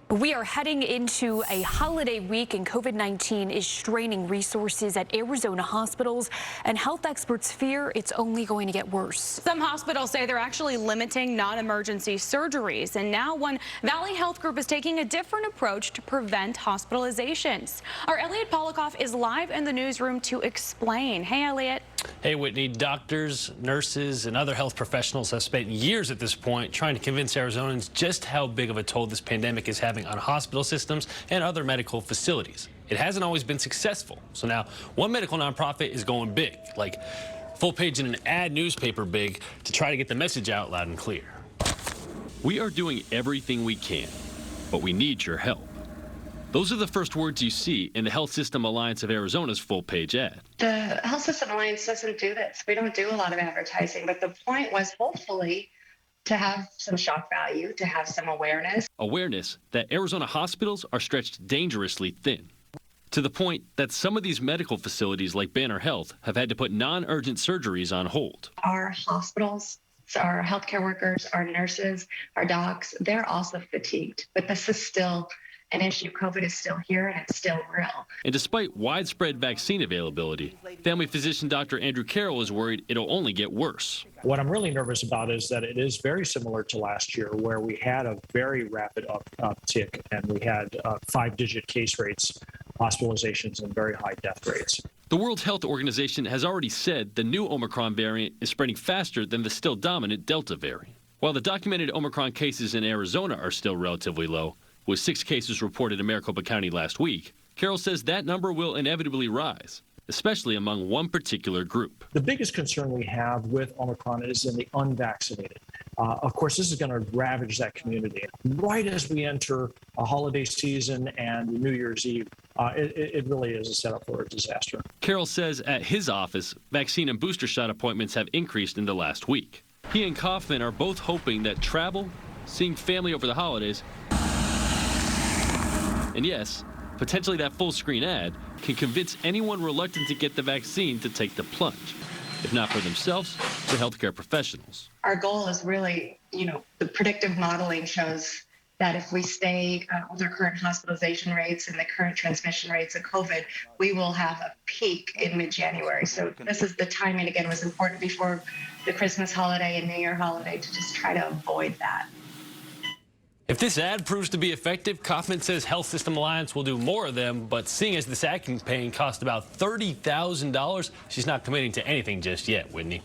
We are heading into a holiday week, and COVID-19 is straining resources at Arizona hospitals, and health experts fear it's only going to get worse. Some hospitals say they're actually limiting non-emergency surgeries, and now one Valley Health Group is taking a different approach to prevent hospitalizations. Our Elliot Polikoff is live in the newsroom to explain. Hey, Elliot. Hey, Whitney. Doctors, nurses, and other health professionals have spent years at this point trying to convince Arizonans just how big of a toll this pandemic is having on hospital systems and other medical facilities. It hasn't always been successful. So now one medical nonprofit is going big, like full page in an ad newspaper big, to try to get the message out loud and clear. We are doing everything we can, but we need your help. Those are the first words you see in the Health System Alliance of Arizona's full-page ad. The Health System Alliance doesn't do this. We don't do a lot of advertising, but the point was hopefully to have some shock value, to have some awareness. Awareness that Arizona hospitals are stretched dangerously thin, to the point that some of these medical facilities like Banner Health have had to put non-urgent surgeries on hold. Our hospitals, our healthcare workers, our nurses, our docs, they're also fatigued, but this is still an issue. COVID is still here and it's still real. And despite widespread vaccine availability, family physician Dr. Andrew Carroll is worried it'll only get worse. What I'm really nervous about is that it is very similar to last year, where we had a very rapid uptick and we had 5-digit case rates, hospitalizations, and very high death rates. The World Health Organization has already said the new Omicron variant is spreading faster than the still dominant Delta variant. While the documented Omicron cases in Arizona are still relatively low, with 6 cases reported in Maricopa County last week, Carroll says that number will inevitably rise, especially among one particular group. The biggest concern we have with Omicron is in the unvaccinated. Of course, this is going to ravage that community. Right as we enter a holiday season and New Year's Eve, it really is a setup for a disaster. Carroll says at his office, vaccine and booster shot appointments have increased in the last week. He and Kaufman are both hoping that travel, seeing family over the holidays, and yes, potentially that full-screen ad can convince anyone reluctant to get the vaccine to take the plunge, if not for themselves, to healthcare professionals. Our goal is really, the predictive modeling shows that if we stay with our current hospitalization rates and the current transmission rates of COVID, we will have a peak in mid-January. So this is the timing, again, was important before the Christmas holiday and New Year holiday to just try to avoid that. If this ad proves to be effective, Kaufman says Health System Alliance will do more of them, but seeing as this ad campaign cost about $30,000, she's not committing to anything just yet, Whitney.